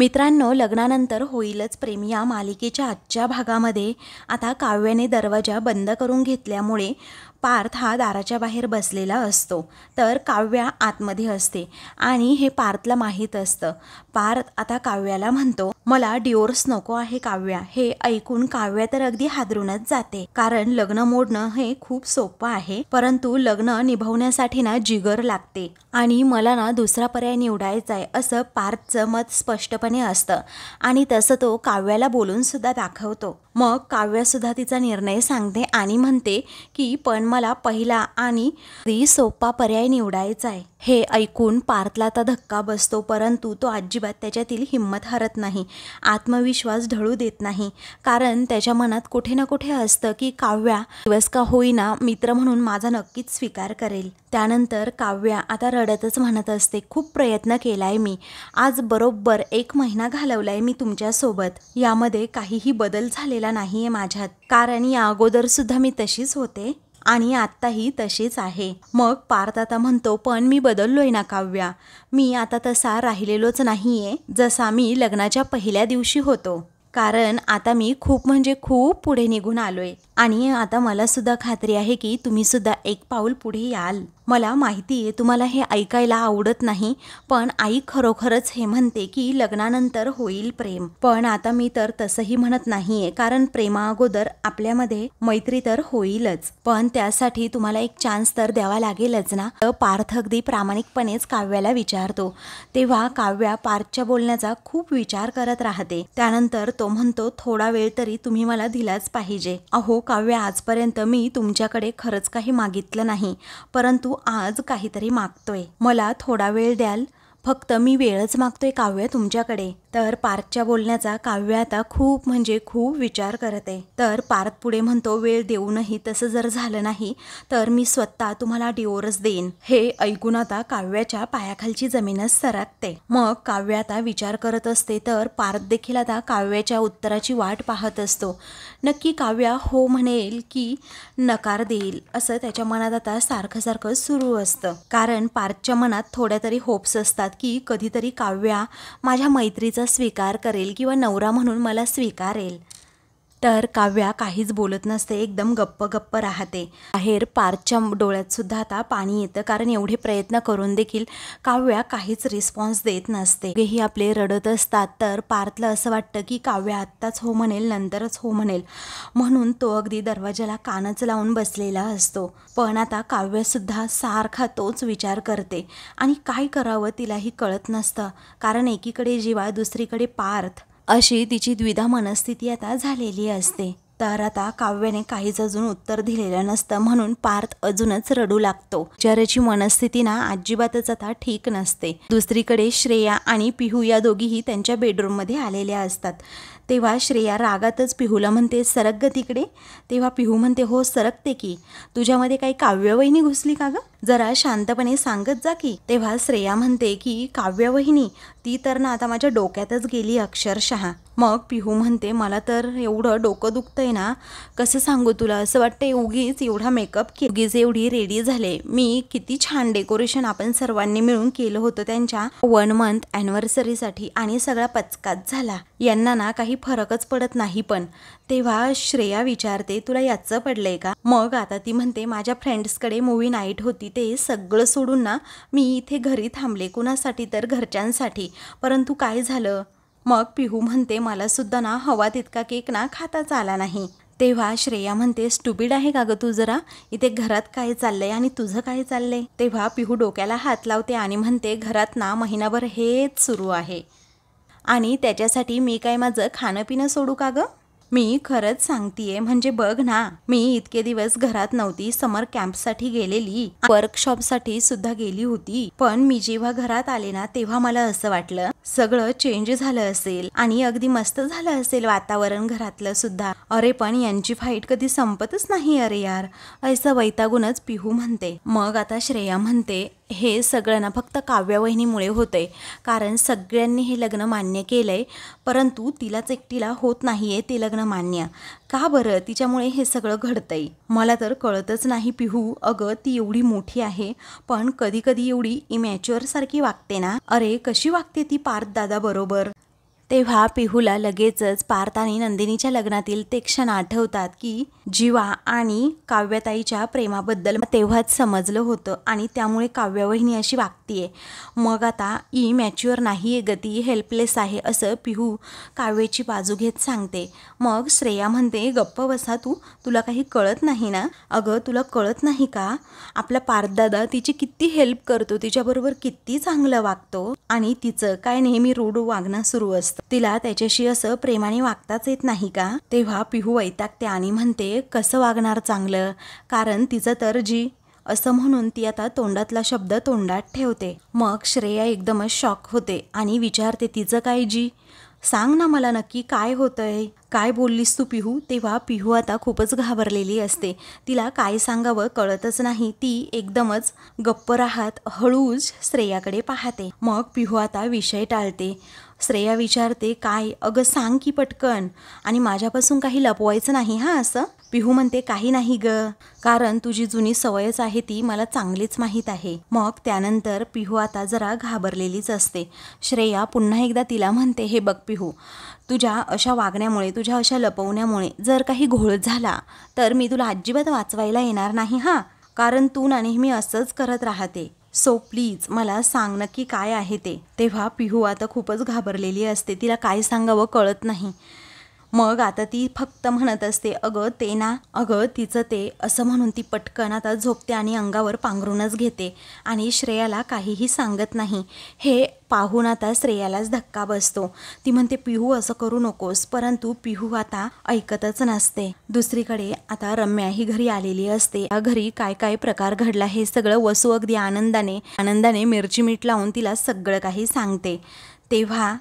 मित्रांनो, लग्नानंतर होईलच प्रेम या मालिकेच्या आजच्या भागामध्ये आता काव्याने दरवाजा बंद करून घेतल्यामुळे पार्थ हा दाराच्या बाहेर बसलेला असतो, तर काव्या आतमध्ये असते आणि हे पार्थला माहीत असतं. पार्थ आता काव्याला म्हणतो, मला डिवोर्स नको आहे काव्या. हे ऐकून काव्या तर अगदी हादरूनच जाते, कारण लग्न मोडणं हे खूप सोपं आहे, परंतु लग्न निभवण्यासाठी ना जिगर लागते आणि मला ना दुसरा पर्याय निवडायचा आहे असं पार्थचं मत स्पष्टपणे असतं आणि तसं तो काव्याला बोलून सुद्धा दाखवतो. मग काव्या सुद्धा तिचा निर्णय सांगते आणि म्हणते की पण मला पहिला आणि सोपा पर्याय निवडायचा आहे. हे ऐकून पार्थला आता धक्का बसतो, परंतु तो अजिबात त्याच्यातील हिंमत हरत नाही, आत्मविश्वास ढळू देत नाही, कारण त्याच्या मनात कुठे ना कुठे असतं की काव्या दिवस का होईना मित्र म्हणून माझा नक्कीच स्वीकार करेल. त्यानंतर काव्या आता रडतच म्हणत असते, खूप प्रयत्न केलाय मी, आज बरोबर 1 महिना घालवलाय मी तुमच्यासोबत, यामध्ये काहीही बदल झालेला नाहीये माझ्यात, कारण या अगोदर सुद्धा मी तशीच होते आणि आत्ताही तशीच आहे. मग पार्थ आता म्हणतो, पण मी बदललोय ना काव्या, मी आता तसा राहिलेलोच नाहीये जसा मी लग्नाच्या पहिल्या दिवशी होतो, कारण आता मी खूप म्हणजे खूप पुढे निघून आलोय आणि आता मला सुद्धा खात्री आहे की तुम्ही सुद्धा 1 पाऊल पुढे याल. मला माहिती आहे तुम्हाला हे ऐकायला आवडत नाही, पण आई खरोखरच हे म्हणते की लग्नानंतर होईल प्रेम, पण आता मी तर तसंही म्हणत नाहीये, कारण प्रेमाअगोदर आपल्यामध्ये मैत्री तर होईलच, पण त्यासाठी तुम्हाला एक चान्स तर द्यावा लागेलच ना. पार्थ अगदी प्रामाणिकपणेच काव्याला विचारतो, तेव्हा काव्या पार्थच्या बोलण्याचा खूप विचार करत राहते. त्यानंतर तो म्हणतो, थोडा वेळ तरी तुम्ही मला दिलाच पाहिजे. अहो काव्या, आजपर्यंत मी तुमच्याकडे खरंच काही मागितलं नाही, परंतु आज काहीतरी मागतोय, मला थोडा वेळ द्याल? फक्त मी वेळच मागतोय काव्य तुमच्याकडे. तर पार्थच्या बोलण्याचा काव्य आता खूप म्हणजे खूप विचार करते. तर पार्थ पुढे म्हणतो, वेळ देऊनही तसं जर झालं नाही तर मी स्वतः तुम्हाला डिवोर्स देईन. हे ऐकून आता काव्याच्या पायाखालची जमीनच सरकते. मग काव्य आता विचार करत असते, तर पार्थ देखील आता काव्याच्या उत्तराची वाट पाहत असतो. नक्की काव्या हो म्हणेल की नकार देईल असं त्याच्या मनात आता सारखं सारखं सुरू असतं, कारण पार्थच्या मनात थोड्या तरी होप्स असतात की कधीतरी काव्या माझ्या मैत्रीचा स्वीकार करेल किंवा नवरा म्हणून मला स्वीकारेल. तर काव्या काहीच बोलत नसते, एकदम गप्प गप्प राहते. बाहेर पार्थच्या डोळ्यात सुद्धा आता पाणी येतं, कारण एवढे प्रयत्न करून देखील काव्या काहीच रिस्पॉन्स देत नसते. हेही आपले रडत असतात, तर पार्थला असं वाटतं की काव्या आत्ताच हो म्हणेल, नंतरच हो म्हणेल, म्हणून तो अगदी दरवाजाला कानच लावून बसलेला असतो. पण आता काव्यसुद्धा सारखा तोच विचार करते आणि काय करावं तिलाही कळत नसतं, कारण एकीकडे जीवा दुसरीकडे पार्थ, अशी तिची द्विधा मनस्थिती आता झालेली असते. तर आता काव्याने काहीच अजून उत्तर दिलेलं नसतं, म्हणून पार्थ अजूनच रडू लागतो. बिचाऱ्याची मनस्थिती ना अजिबातच आता ठीक नसते. दुसरीकडे श्रेया आणि पिहू या दोघीही त्यांच्या बेडरूममध्ये आलेल्या असतात. तेव्हा श्रेया रागातच पिहूला म्हणते, सरक ग तिकडे. तेव्हा पिहू म्हणते, हो सरकते की, तुझ्यामध्ये काही काव्यवहिनी घुसली का ग, जरा शांतपणे सांगत जा की. तेव्हा श्रेया म्हणते की काव्यवहिनी, ती तर ना आता माझ्या डोक्यातच गेली अक्षरशः. मग पिहू म्हणते, मला तर एवढं डोकं दुखतंय ना, कसं सांगू तुला, असं वाटतंय उगीच एवढा मेकअप केला, उगीच एवढी रेडी झाले मी, किती छान डेकोरेशन आपण सर्वांनी मिळून केलं होतं त्यांच्या 1 मंथ ॲनिव्हर्सरीसाठी आणि सगळा पचकाच झाला, यांना ना काही फरकच पडत नाही. पण तेव्हा श्रेया विचारते, तुला याचं पडलंय का? मग आता ती म्हणते, माझ्या फ्रेंड्सकडे मूवी नाईट होती, ते सगळं सोडून ना मी इथे घरी थांबले, कुणासाठी तर घरच्यांसाठी, परंतु काय झालं? मग पिहू म्हणते, मला सुद्धा ना हवा तितका केक ना खाताच आला नाही. तेव्हा श्रेया म्हणते, स्टुपिड आहे का ग तू जरा, इथे घरात काय चाललंय आणि तुझं काय चाललंय? तेव्हा पिहू डोक्याला हात लावते आणि म्हणते, घरात ना महिनाभर हेच सुरू आहे आणि त्याच्यासाठी मी काय माझं खाणं पिणं सोडू का ग? मी खरंच सांगतीये, म्हणजे बघ ना, मी इतके दिवस घरात नव्हती, समर कॅम्पसाठी गेलेली, वर्कशॉपसाठी सुद्धा गेली होती, पण मी जेव्हा घरात आले ना तेव्हा मला असं वाटलं सगळं चेंज झालं असेल आणि अगदी मस्त झालं असेल वातावरण घरातलं सुद्धा. अरे पण यांची फाईट कधी संपतच नाही अरे यार, असं वैतागूनच पिहू म्हणते. मग आता श्रेया म्हणते, हे सगळं ना फक्त काव्यवहिनीमुळे होतंय, कारण सगळ्यांनी हे लग्न मान्य केलंय, परंतु तिलाच एकटीला होत नाहीये ते लग्न मान्य. का बरं? तिच्यामुळे हे सगळं घडतंय. मला तर कळतच नाही पिहू. अगं ती एवढी मोठी आहे, पण कधी कधी एवढी इमॅच्युअर सारखी वागते ना. अरे कशी वागते ती पार्थ दादा बरोबर. तेव्हा पिहूला लगेचच पार्थ आणि नंदिनीच्या लग्नातील ते क्षण आठवतात की जीवा आणि काव्यताईच्या प्रेमाबद्दल तेव्हाच समजलं होतं आणि त्यामुळे काव्यवहिनी अशी वागतीये. मग आता ही मॅच्युअर नाही आहे गती, हेल्पलेस आहे असं पिहू काव्याची बाजू घेत सांगते. मग श्रेया म्हणते, गप्प बसा तुला काही कळत नाही ना? अगं तुला कळत नाही का? आपला पार्थदादा तिची किती हेल्प करतो, तिच्याबरोबर किती चांगलं वागतो आणि तिचं काय नेहमी रूढ वागणं सुरू असतं. तिला त्याच्याशी असं प्रेमाने वागताच येत नाही का? तेव्हा पिहू वैतागते आणि म्हणते, कसं वागणार चांगलं, कारण तिचं तर जी असं म्हणून ती आता तोंडातला शब्द तोंडात ठेवते. मग श्रेया एकदमच शॉक होते आणि विचारते, तिचं काय जी? सांग ना मला नक्की काय होतंय, काय बोललीस तू पिहू? तेव्हा पिहू आता खूपच घाबरलेली असते. तिला काय सांगावं कळतच नाही. ती एकदमच गप्प राहत हळूच श्रेयाकडे पाहते. मग पिहू आता विषय टाळते. श्रेया विचारते, काय? अगं सांग की पटकन, आणि माझ्यापासून काही लपवायचं नाही हा असं. पिहू म्हणते, काही नाही ग, कारण तुझी जुनी सवयच आहे ती मला चांगलीच माहीत आहे. मग त्यानंतर पिहू आता जरा घाबरलेलीच असते. श्रेया पुन्हा एकदा तिला म्हणते, हे बघ पिहू, तुझ्या अशा वागण्यामुळे, तुझ्या अशा लपवण्यामुळे जर काही घोळ झाला तर मी तुला अजिबात वाचवायला येणार नाही हा, कारण तू ना नेहमी असंच करत राहते. सो प्लीज मला सांग नक्की काय आहे ते. तेव्हा पिहू आता खूपच घाबरलेली असते. तिला काय सांगावं कळत नाही. मग आता ती फक्त म्हणत असते, अगं ते ना, अगं तिचं ते, असं म्हणून ती पटकन आता झोपते आणि अंगावर पांघरूनच घेते आणि श्रेयाला काहीही सांगत नाही. हे पाहून आता श्रेयालाच धक्का बसतो. ती म्हणते, पिहू असं करू नकोस, परंतु पिहू आता ऐकतच नसते. दुसरीकडे आता रम्या ही घरी आलेली असते. या घरी काय काय प्रकार घडला हे सगळं वसू अगदी आनंदाने मिरची मीठ लावून तिला सगळं काही सांगते. तेव्हा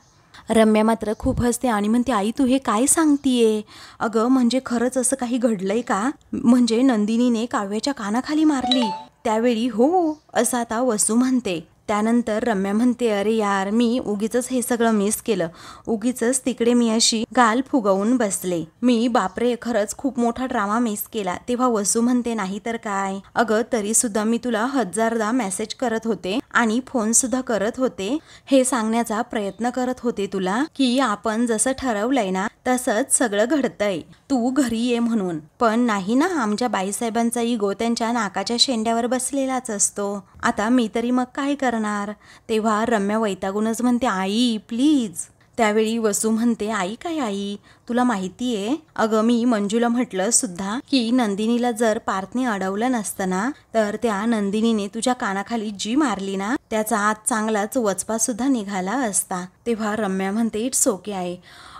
रम्या मात्र खूप हसते आणि म्हणते, आई तू हे काय सांगतीये? अगं म्हणजे खरंच असं काही घडलंय का? म्हणजे नंदिनीने काव्याच्या कानाखाली मारली त्यावेळी? हो असं आता वसू म्हणते. त्यानंतर रम्या म्हणते, अरे यार मी उगीच हे सगळं मिस केलं, उगीच तिकडे मी अशी गाल फुगवून बसले, मी बापरे खरंच खूप मोठा ड्रामा मिस केला. तेव्हा वसू म्हणते, नाही तर काय, अगं तरी सुद्धा मी तुला 1000दा मेसेज करत होते आणि फोन सुद्धा करत होते, हे सांगण्याचा प्रयत्न करत होते तुला की आपण जसं ठरवलंय ना तसंच सगळं घडतंय, तू घरी ये म्हणून. पण नाही ना, आमच्या बाईसाहेबांचा इगो त्यांच्या नाकाच्या शेंड्यावर बसलेलाच असतो. आता मी तरी मग काय करणार? तेव्हा रम्या वैतागूनच म्हणते, आई प्लीज. त्यावेळी वसू म्हणते, आई काय आई, तुला माहिती आहे, अगं मी मंजूला म्हटलं सुद्धा की नंदिनीला जर पार्थने अडवलं नसतं ना तर त्या नंदिनीने तुझ्या कानाखाली जी मारली ना त्याचा आज चांगलाच वचपा सुद्धा निघाला असता. तेव्हा रम्या म्हणते, इट्स ओके आई,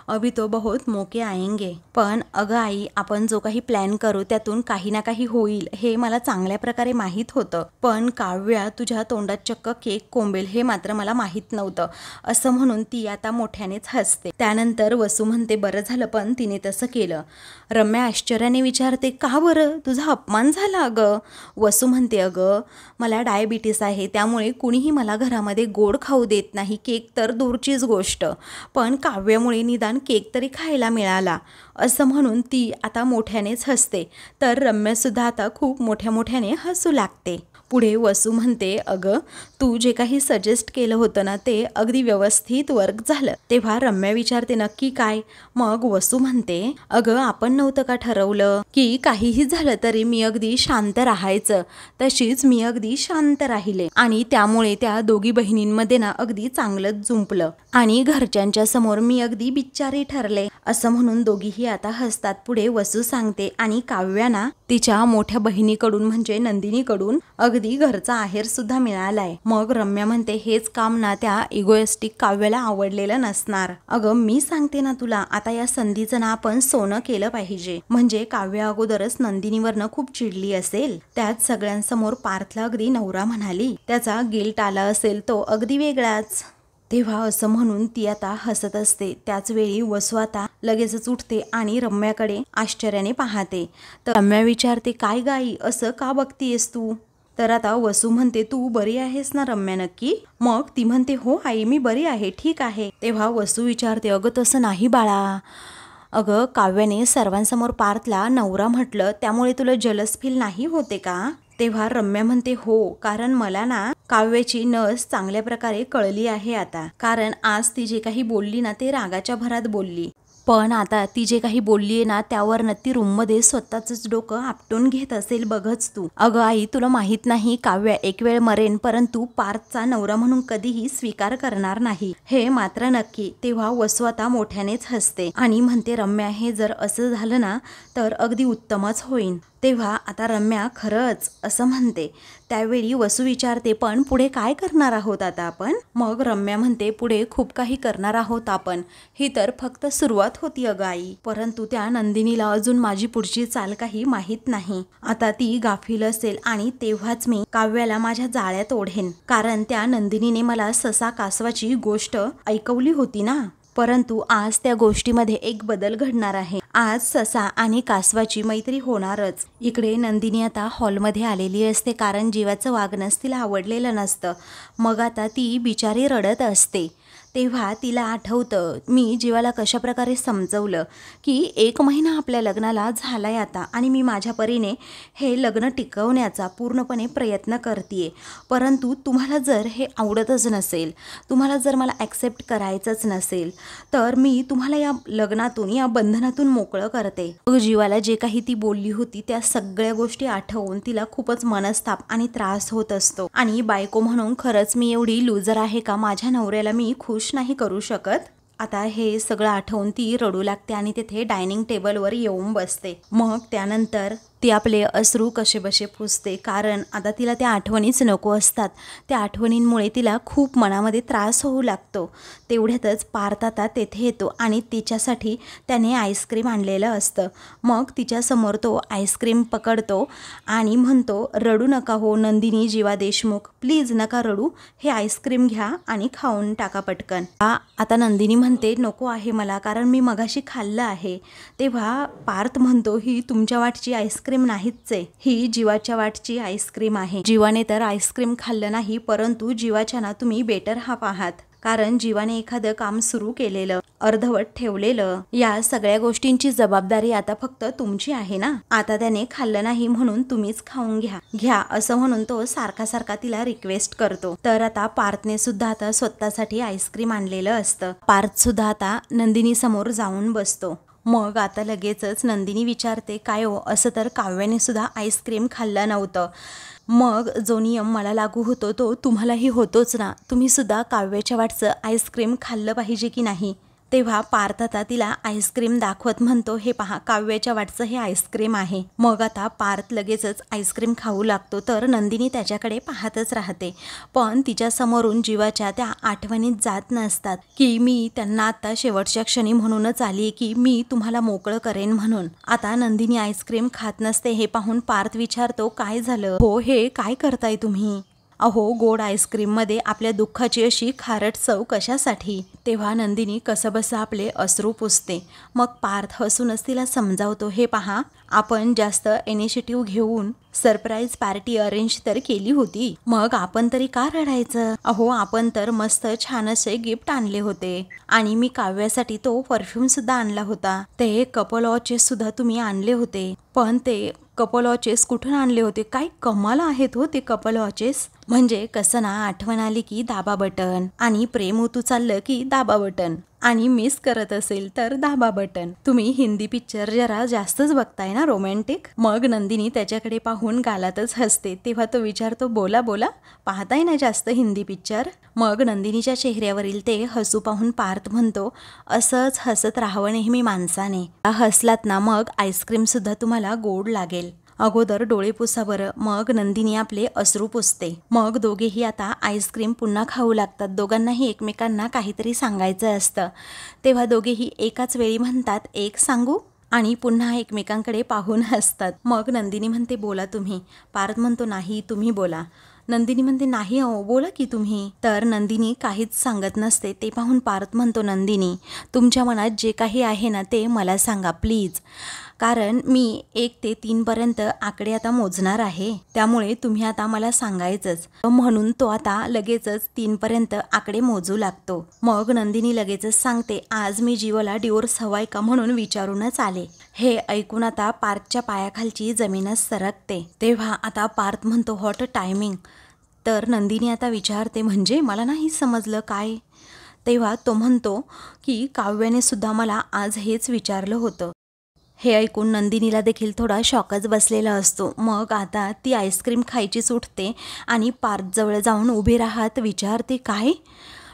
अभी तो बहुत मौके आएंगे. पण अगं आई, आपण जो काही प्लॅन करू त्यातून काही ना काही होईल हे मला चांगल्या प्रकारे माहीत होतं, पण काव्या तुझ्या तोंडात चक्क केक कोंबेल हे मात्र मला माहीत नव्हतं, असं म्हणून ती आता मोठ्यानेच हसते. त्यानंतर वसू म्हणते, बरं झालं पण तिने तसं केलं. रम्या आश्चर्याने विचारते, का बरं, तुझा अपमान झाला? अगं वसू म्हणते, अगं मला डायबिटीस आहे, त्यामुळे कुणीही मला घरामध्ये गोड खाऊ देत नाही, केक तर दूरचीच गोष्ट, पण काव्यामुळे निदान केक तरी खायला मिळाला, असं म्हणून ती आता मोठ्यानेच हसते. तर रम्यासुद्धा आता खूप मोठ्याने हसू लागते. पुढे वसू म्हणते, अगं तू जे काही सजेस्ट केलं होतं ना ते अगदी व्यवस्थित वर्क झालं. तेव्हा रम्या विचारते, नक्की काय? मग वसू म्हणते, अगं आपण नव्हतं का ठरवलं की काहीही झालं तरी मी अगदी शांत राहायचं, तशीच मी अगदी शांत राहिले आणि त्यामुळे त्या दोघी बहिणींमध्ये ना अगदी चांगलंच जुंपलं आणि घरच्यांच्या समोर मी अगदी बिचारी ठरले, असं म्हणून दोघीही आता हसतात. पुढे वसू सांगते, आणि काव्याना तिच्या मोठ्या बहिणीकडून म्हणजे नंदिनीकडून अगदी घरचा आहेर सुद्धा मिळालाय. मग रम्या म्हणते, हेच काम ना त्या इगोइस्टिक काव्याला आवडलेलं नसणार. अगं मी सांगते ना तुला, आता या संधीचं ना आपण सोनं केलं पाहिजे. म्हणजे काव्या अगोदरच नंदिनीवरनं खूप चिडली असेल, त्यात सगळ्यांसमोर पार्थला अगदी नवरा म्हणाली, त्याचा गिल्ट आला असेल तो अगदी वेगळाच. तेव्हा असं म्हणून ती आता हसत असते. त्याच वेळी वसू आता लगेचच उठते आणि रम्याकडे आश्चर्याने पाहते. तर रम्या विचारते, काय गाई, असं का बघतीयस तू? तर आता वसू म्हणते, तू बरी आहेस ना रम्या नक्की? मग ती म्हणते, हो आई मी बरी आहे, ठीक आहे. तेव्हा वसू विचारते, अगं तसं नाही बाळा, अगं काव्याने सर्वांसमोर पार्थला नवरा म्हटलं त्यामुळे तुला जलस फील नाही होते का? तेव्हा रम्या म्हणते हो, कारण मला ना काव्याची नस चांगल्या प्रकारे कळली आहे आता, कारण आज ती जे काही बोलली ना ते रागाच्या भरात बोलली, पण आता ती जे काही बोलली आहे ना त्यावरनं ती रूममध्ये स्वतःच डोकं आपटून घेत असेल बघच तू. अगं आई, तुला माहीत नाही, काव्या एक वेळ मरेन परंतु पार्थचा नवरा म्हणून कधीही स्वीकार करणार नाही, हे मात्र नक्की. तेव्हा वसू आता मोठ्यानेच हसते आणि म्हणते रम्या, हे जर असं झालं ना तर अगदी उत्तमच होईन. तेव्हा आता रम्या खरंच असं म्हणते. त्यावेळी वसू विचारते पण पुढे काय करणार आहोत आता आपण? मग रम्या म्हणते पुढे खूप काही करणार आहोत आपण, ही तर फक्त सुरुवात होती अगं आई, परंतु त्या नंदिनीला अजून माझी पुढची चाल काही माहीत नाही. आता ती गाफील असेल आणि तेव्हाच मी काव्याला माझ्या जाळ्यात ओढेन, कारण त्या नंदिनीने मला ससा कासवाची गोष्ट ऐकवली होती ना, परंतु आज त्या गोष्टीमध्ये एक बदल घडणार आहे. आज ससा आणि कासवाची मैत्री होणारच. इकडे नंदिनी आता हॉलमध्ये आलेली असते, कारण जीवाचं वागणंच तिला आवडलेलं नसतं. मग आता ती बिचारी रडत असते. तेव्हा तिला आठवतं मी जीवाला कशा प्रकारे समजवलं की 1 महिना आपल्या लग्नाला झालाय आता आणि मी माझ्या परीने हे लग्न टिकवण्याचा पूर्णपणे प्रयत्न करते, परंतु तुम्हाला जर हे आवडतच नसेल, तुम्हाला जर मला ॲक्सेप्ट करायचंच नसेल तर मी तुम्हाला या लग्नातून, या बंधनातून मोकळं करते. मग जीवाला जे काही ती बोलली होती त्या सगळ्या गोष्टी आठवून तिला खूपच मनस्ताप आणि त्रास होत असतो. आणि बायको म्हणून खरंच मी एवढी लूजर आहे का, माझ्या नवऱ्याला मी खुश नाही करू शकत. आता हे सगळं आठवून ती रडू लागते आणि तिथे डायनिंग टेबलवर येऊन बसते. मग त्यानंतर ती आपले अश्रू कसेबसे पुसते, कारण आता तिला त्या आठवणीच नको असतात. त्या आठवणींमुळे तिला खूप मनामध्ये त्रास होऊ लागतो. तेवढ्यातच पार्थ आता तेथे येतो आणि तिच्यासाठी त्याने आईस्क्रीम आणलेलं असतं. मग तिच्यासमोर तो आईस्क्रीम पकडतो आणि म्हणतो रडू नका हो नंदिनी जीवा देशमुख, प्लीज नका रडू, हे आईस्क्रीम घ्या आणि खाऊन टाका पटकन. आता नंदिनी म्हणते नको आहे मला, कारण मी मगाशी खाल्लं आहे. तेव्हा पार्थ म्हणतो ही तुमच्या वाटची आईस्क्रीम नाहीच आहे, ही जीवाच्या वाटची आईस्क्रीम आहे. जीवाने तर आईस्क्रीम खाल्लं नाही, परंतु जीवाच्या ना तुम्ही बेटर हाफ आहात, कारण जीवाने एखादं काम सुरू केलेलं, अर्धवट ठेवलेलं, या सगळ्या गोष्टींची जबाबदारी आता फक्त तुमची आहे ना. आता त्याने खाल्लं नाही म्हणून तुम्हीच खाऊन घ्या असं म्हणून तो सारखा सारखा तिला रिक्वेस्ट करतो. तर आता पार्थने सुद्धा आता स्वतःसाठी आईस्क्रीम आणलेलं असतं. पार्थ सुद्धा आता नंदिनी समोर जाऊन बसतो. मग आता लगेचच नंदिनी विचारते काय हो, असं तर काव्याने सुद्धा आईस्क्रीम खाल्लं नव्हतं, मग जो नियम मला लागू होतो तो तुम्हालाही होतोच ना, तुम्ही सुद्धा काव्याच्या वाटचं आईस्क्रीम खाल्लं पाहिजे की नाही. तेव्हा पार्थ आता तिला आईस्क्रीम दाखवत म्हणतो हे पहा काव्याच्या वाटचं हे आईस्क्रीम आहे. मग आता पार्थ लगेचच आईस्क्रीम खाऊ लागतो, तर नंदिनी त्याच्याकडे पाहतच राहते. पण तिच्या समोरून जीवाच्या त्या आठवणीत जात नसतात की मी त्यांना आता शेवटच्या क्षणी म्हणूनच आली की मी तुम्हाला मोकळं करेन म्हणून. आता नंदिनी आईस्क्रीम खात नसते हे पाहून पार्थ विचारतो काय झालं हो, हे काय करताय तुम्ही? अहो गोड आईस्क्रीममध्ये आपल्या दुःखाची अशी खारट चव कशासाठी? तेव्हा नंदिनी कसंबसं आपले अश्रू पुसते. मग पार्थ हसूनच तिला समजावतो हे पहा आपण जास्त इनिशिएटिव्ह घेऊन सरप्राईज पार्टी अरेंज तर केली होती, मग आपण तरी का रडायचं? अहो आपण तर मस्त छान असे गिफ्ट आणले होते आणि मी काव्यासाठी तो परफ्यूम सुद्धा आणला होता, ते कपल वॉचेस सुद्धा तुम्ही आणले होते, पण ते कपल वॉचेस कुठून आणले होते? काय कमाल आहेत हो ते कपल वॉचेस. म्हणजे कसं ना, आठवण आली की दाबा बटन आणि प्रेम उतू चाललं की दाबा बटन आणि मिस करत असेल तर दाबा बटन. तुम्ही हिंदी पिक्चर जरा जास्तच बघताय ना रोमॅन्टिक. मग नंदिनी त्याच्याकडे पाहून गालातच हसते. तेव्हा तो विचारतो बोला बोला, पाहताय ना जास्त हिंदी पिक्चर? मग नंदिनीच्या चेहऱ्यावरील ते हसू पाहून पार्थ म्हणतो असंच हसत राहावं नेहमी माणसाने, हसलात ना मग आईस्क्रीम सुद्धा तुम्हाला गोड लागेल. अगोदर डोळे पुसा बरं. मग नंदिनी आपले अश्रू पुसते. मग दोघेही आता आईस्क्रीम पुन्हा खाऊ लागतात. दोघांनाही एकमेकांना काहीतरी सांगायचं असतं. तेव्हा दोघेही एकाच वेळी म्हणतात एक सांगू, आणि पुन्हा एकमेकांकडे पाहून हसतात. मग नंदिनी म्हणते बोला तुम्ही. पार्थ म्हणतो नाही तुम्ही बोला. नंदिनी म्हणते नाही अहो बोला की तुम्ही. तर नंदिनी काहीच सांगत नसते. ते पाहून पार्थ म्हणतो नंदिनी तुमच्या मनात जे काही आहे ना ते मला सांगा प्लीज, कारण मी 1 ते 3 पर्यंत आकडे आता मोजणार आहे, त्यामुळे तुम्ही आता मला सांगायचंच. म्हणून तो आता लगेचच 3 पर्यंत आकडे मोजू लागतो. मग नंदिनी लगेचच सांगते, आज मी जीवाला डिवोर्स हवाय का म्हणून विचारूनच आले. हे ऐकून आता पार्थच्या पायाखालची जमीनच सरकते. तेव्हा आता पार्थ म्हणतो, व्हॉट टायमिंग. तर नंदिनी आता विचारते, म्हणजे मला नाही समजलं काय. तेव्हा तो म्हणतो की काव्याने सुद्धा मला आज हेच विचारलं होतं. हे ऐकून नंदिनीला देखील थोडा शॉकच बसलेला असतो. मग आता ती आईस्क्रीम खायचीच उठते आणि पार्थजवळ जाऊन उभी राहत विचारते, काय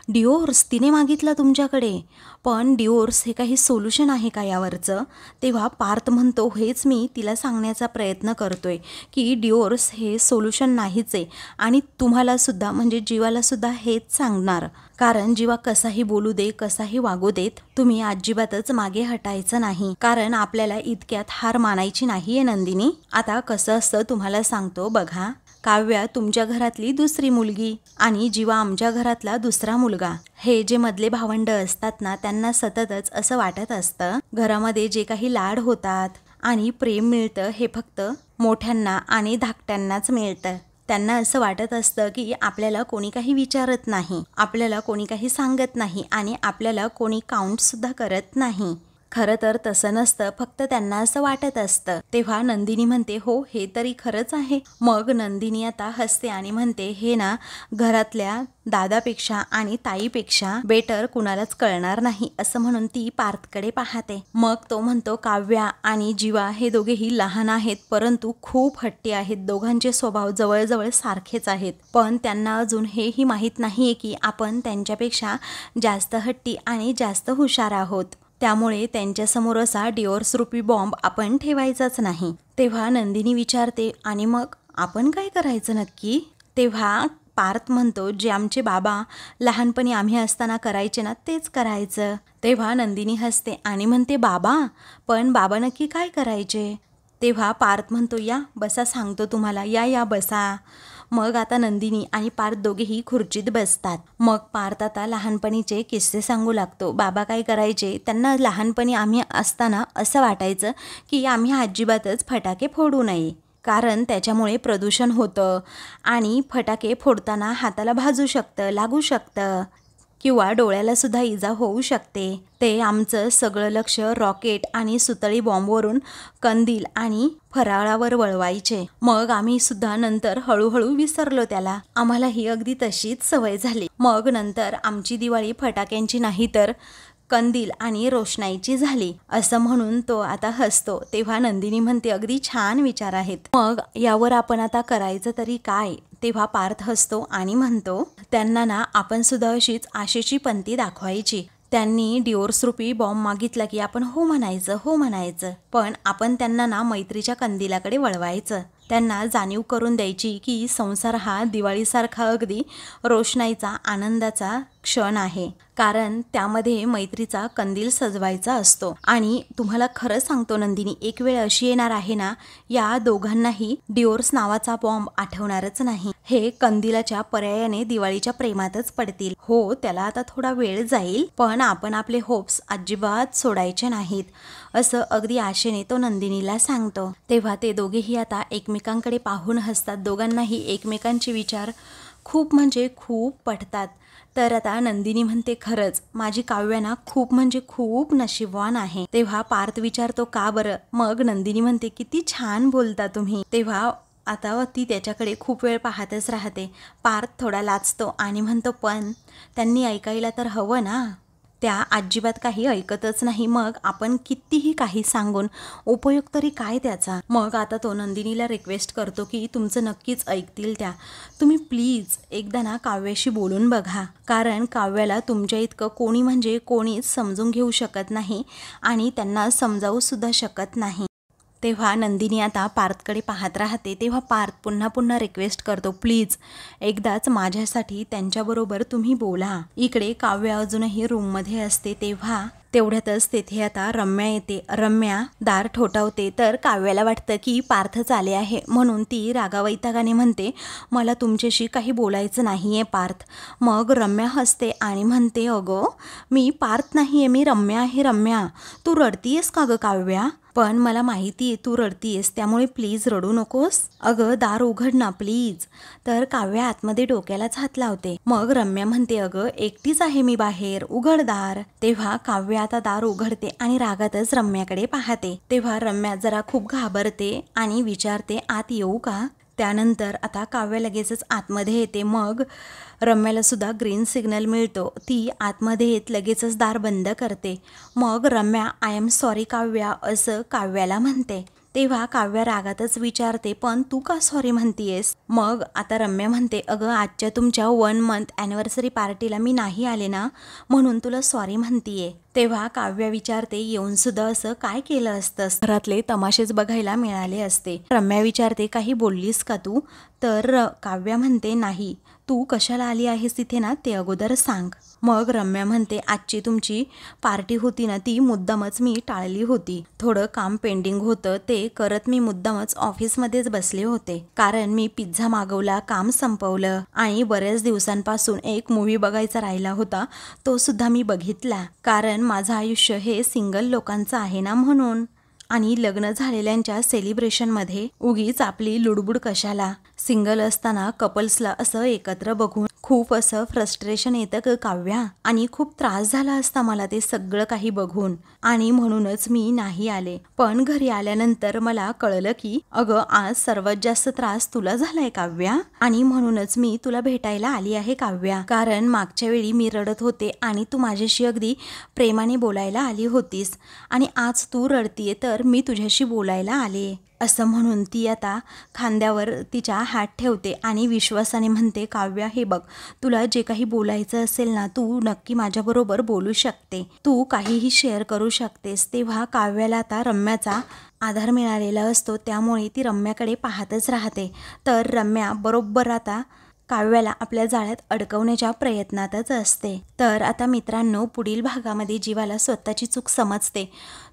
डिवोर्स तिने मागितला तुमच्याकडे, पण डिवोर्स हे काही सोल्युशन आहे का यावरचं. तेव्हा पार्थ म्हणतो, हेच मी तिला सांगण्याचा प्रयत्न करतोय की डिवोर्स हे सोल्युशन नाहीच आहे आणि तुम्हालासुद्धा म्हणजे जीवालासुद्धा हेच सांगणार. कारण जीवा कसाही बोलू दे, कसाही वागू देत, तुम्ही अजिबातच मागे हटायचं नाही. कारण आपल्याला इतक्यात हार मानायची नाहीये नंदिनी. आता कसं असतं तुम्हाला सांगतो बघा. काव्या तुमच्या घरातली दुसरी मुलगी आणि जीवा आमच्या घरातला दुसरा मुलगा. हे जे मधले भावंड असतात ना, त्यांना सततच असं वाटत असतं घरामध्ये जे काही लाड होतात आणि प्रेम मिळतं हे फक्त मोठ्यांना आणि धाकट्यांनाच मिळतं. त्यांना असं वाटत असतं की आपल्याला कोणी काही विचारत नाही, आपल्याला कोणी काही सांगत नाही आणि आपल्याला कोणी काउंटसुद्धा करत नाही. खरं तर तसं नसतं, फक्त त्यांना असं वाटत असतं. तेव्हा नंदिनी म्हणते, हो हे तरी खरंच आहे. मग नंदिनी आता हसते आणि म्हणते, हे ना घरातल्या दादापेक्षा आणि ताईपेक्षा बेटर कुणालाच कळणार नाही, असं म्हणून ती पार्थकडे पाहते. मग तो म्हणतो, काव्या आणि जीवा हे दोघेही लहान आहेत परंतु खूप हट्टी आहेत. दोघांचे स्वभाव जवळजवळ सारखेच आहेत, पण त्यांना अजून हेही माहीत नाहीये की आपण त्यांच्यापेक्षा जास्त हट्टी आणि जास्त हुशार आहोत. त्यामुळे त्यांच्यासमोर असा डिवोर्स रूपी बॉम्ब आपण ठेवायचाच नाही. तेव्हा नंदिनी विचारते, आणि मग आपण काय करायचं नक्की. तेव्हा पार्थ म्हणतो, जे आमचे बाबा लहानपणी आम्ही असताना करायचे ना तेच करायचं. तेव्हा नंदिनी हसते आणि म्हणते, बाबा पण बाबा नक्की काय करायचे. तेव्हा पार्थ म्हणतो, या बसा सांगतो तुम्हाला, या बसा. मग आता नंदिनी आणि पार्थ दोघेही खुर्चीत बसतात. मग पार्थ आता लहानपणीचे किस्से सांगू लागतो. बाबा काय करायचे, त्यांना लहानपणी आम्ही असताना असं वाटायचं की आम्ही अजिबातच फटाके फोडू नये, कारण त्याच्यामुळे प्रदूषण होतं आणि फटाके फोडताना हाताला भाजू शकतं, लागू शकतं किंवा डोळ्याला सुद्धा इजा होऊ शकते. ते आमचं सगळं लक्ष रॉकेट आणि सुतळी बॉम्बवरून कंदील आणि फराळावर वळवायचे. मग आम्ही सुद्धा नंतर हळूहळू विसरलो त्याला. आम्हाला ही अगदी तशीच सवय झाली. मग नंतर आमची दिवाळी फटाक्यांची नाही तर कंदील आणि रोषणाईची झाली, असं म्हणून तो आता हसतो. तेव्हा नंदिनी म्हणते, अगदी छान विचार आहेत, मग यावर आपण आता करायचं तरी काय. तेव्हा पार्थ हसतो आणि म्हणतो, त्यांना ना आपण सुद्धा अशीच आशेची पंती दाखवायची. त्यांनी डिवोर्स रूपी बॉम्ब मागितला की आपण हो म्हणायचं, पण आपण त्यांना ना मैत्रीच्या कंदिलाकडे वळवायचं. त्यांना जाणीव करून द्यायची की संसार हा दिवाळीसारखा अगदी रोषणाईचा आनंदाचा क्षण आहे, कारण त्यामध्ये मैत्रीचा कंदील सजवायचा असतो. आणि तुम्हाला खरं सांगतो नंदिनी, एक वेळ अशी येणार आहे ना, या दोघांनाही डिवोर्स नावाचा बॉम्ब आठवणारच नाही. हे कंदिलाच्या पर्यायाने दिवाळीच्या प्रेमातच पडतील. हो त्याला आता थोडा वेळ जाईल, पण आपण आपले होप्स अजिबात सोडायचे नाहीत, असं अगदी आशेने तो नंदिनीला सांगतो. तेव्हा ते दोघेही आता एकमेकांकडे पाहून हसतात. दोघांनाही एकमेकांचे विचार खूप म्हणजे खूप पटतात. तर आता नंदिनी म्हणते, खरंच माझी काव्या ना खूप म्हणजे खूप नशीबवान आहे. तेव्हा पार्थ विचारतो, का बरं. मग नंदिनी म्हणते, किती छान बोलता तुम्ही. तेव्हा आता ती त्याच्याकडे खूप वेळ पाहतच राहते. पार्थ थोडा लाजतो आणि म्हणतो, पण त्यांनी ऐकायला तर हवं ना. त्या अजिबात काही ऐकतच नाही. मग आपण कितीही काही सांगून उपयोग तरी काय त्याचा. मग आता तो नंदिनीला रिक्वेस्ट करतो की तुमचं नक्कीच ऐकतील त्या. तुम्ही प्लीज एकदा ना काव्याशी बोलून बघा, कारण काव्याला तुमच्या इतकं कोणी म्हणजे कोणीच समजून घेऊ शकत नाही आणि त्यांना समजावू सुद्धा शकत नाही. तेव्हा नंदिनी आता पार्थकडे पाहत राहते. तेव्हा पार्थ पुन्हा रिक्वेस्ट करतो, प्लीज एकदाच माझ्यासाठी त्यांच्याबरोबर तुम्ही बोला. इकडे काव्या अजूनही रूममध्ये असते. तेव्हा तेवढ्यातच तेथे आता रम्या येते. रम्या दार ठोठावते, तर काव्याला वाटतं की पार्थच आले आहे, म्हणून ती रागावैतागाने म्हणते, मला तुमच्याशी काही बोलायचं नाहीये पार्थ. मग रम्या हसते आणि म्हणते, अगं मी पार्थ नाहीये, मी रम्या आहे. रम्या, तू रडतीयस का गं काव्या. पण मला माहिती आहे तू रडतीयस, त्यामुळे प्लीज रडू नकोस. अगं दार उघड ना प्लीज. तर काव्या आतमध्ये डोक्यालाच हात लावते. मग रम्या म्हणते, अगं एकटीच आहे मी बाहेर, उघड दार. तेव्हा काव्या आता दार उघडते आणि रागातच रम्याकडे पाहते. तेव्हा रम्या जरा खूप घाबरते आणि विचारते, आत येऊ का? त्यानंतर आता काव्या लगेचच आतमध्ये येते. मग रम्याला सुद्धा ग्रीन सिग्नल मिळतो. ती आतमध्ये येत लगेचच दार बंद करते. मग रम्या आय एम सॉरी काव्या असं काव्याला म्हणते. तेव्हा काव्या रागातच विचारते, पण तू का सॉरी म्हणतीयेस? मग आता रम्या म्हणते, अगं आजच्या तुमच्या 1 मंथ ॲनिव्हर्सरी पार्टीला मी नाही आले ना, म्हणून तुला सॉरी म्हणतीये. तेव्हा काव्या विचारते, येऊन सुद्धा असं काय केलं असतंस? घरातले तमाशेच बघायला मिळाले असते. रम्या विचारते, काही बोललीस का तू? तर काव्या म्हणते, नाही. तू कशाला आली आहेस तिथे ना, ते अगोदर सांग. मग रम्या म्हणते, आजची तुमची पार्टी होती ना, ती मुद्दामच मी टाळली होती. थोडं काम पेंडिंग होतं, ते करत मी मुद्दामच ऑफिसमध्येच बसले होते. कारण मी पिझ्झा मागवला, काम संपवलं आणि बऱ्याच दिवसांपासून एक मूव्ही बघायचा राहिला होता, तो सुद्धा मी बघितला. कारण माझं आयुष्य हे सिंगल लोकांचं आहे ना म्हणून. आणि लग्न झालेल्यांच्या सेलिब्रेशनमध्ये उगीच आपली लुडबुड कशाला? सिंगल असताना कपल्सला असं एकत्र बघून खूप असं फ्रस्ट्रेशन येतं ग काव्या, आणि खूप त्रास झाला असता मला ते सगळं काही बघून, आणि म्हणूनच मी नाही आले. पण घरी आल्यानंतर मला कळलं की अगं आज सर्वात जास्त त्रास तुला झालाय काव्या, आणि म्हणूनच मी तुला भेटायला आली आहे काव्या. कारण मागच्या वेळी मी रडत होते आणि तू माझ्याशी अगदी प्रेमाने बोलायला आली होतीस, आणि आज तू रडतीये तर मी तुझ्याशी बोलायला आले. असं म्हणून ती आता खांद्यावर तिच्या हात ठेवते आणि विश्वासाने म्हणते, काव्या हे बघ, तुला जे काही बोलायचं असेल ना, तू नक्की माझ्याबरोबर बोलू शकते, तू काहीही शेअर करू शकतेस. तेव्हा काव्याला आता रम्याचा आधार मिळालेला असतो, त्यामुळे ती रम्याकडे पाहतच राहते. तर रम्या बरोबर आता काव्याला आपल्या जाळ्यात अडकवण्याच्या प्रयत्नातच असते. तर आता मित्रांनो, पुढील भागामध्ये जीवाला स्वतःची चूक समजते.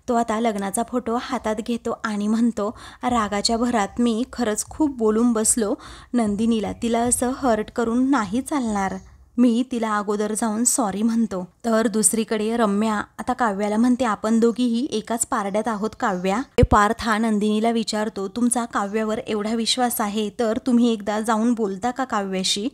तो आता लग्नाचा फोटो हातात घेतो आणि म्हणतो, रागाच्या भरात मी खरंच खूप बोलून बसलो नंदिनीला, तिला असं हर्ट करून नाही चालणार, मी तिला अगोदर जाऊन सॉरी म्हणतो. तर दुसरीकडे रम्या आता काव्याला म्हणते, आपण दोघीही एकाच पारड्यात आहोत काव्या. पार्थ हा नंदिनीला विचारतो, तुमचा काव्यावर एवढा विश्वास आहे तर तुम्ही एकदा जाऊन बोलता का काव्याशी?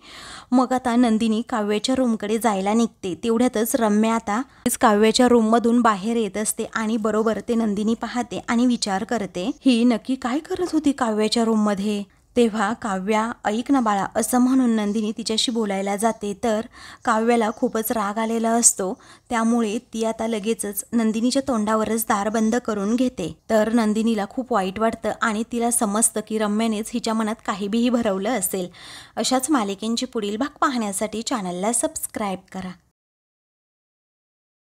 मग आता नंदिनी काव्याच्या रूमकडे जायला निघते. तेवढ्यातच रम्या आता काव्याच्या रूममधून बाहेर येत असते आणि बरोबर ते नंदिनी पाहते आणि विचार करते, ही नक्की काय करत होती काव्याच्या रूममध्ये? तेव्हा काव्या, ऐक ना बाळा, असं म्हणून नंदिनी तिच्याशी बोलायला जाते. तर काव्याला खूपच राग आलेला असतो, त्यामुळे ती आता लगेचच नंदिनीच्या तोंडावरच दार बंद करून घेते. तर नंदिनीला खूप वाईट वाटतं आणि तिला समजतं की रम्यानेच हिच्या मनात काहीही भरवलं असेल. अशाच मालिकेंचे पुढील भाग पाहण्यासाठी चॅनलला सबस्क्राईब करा.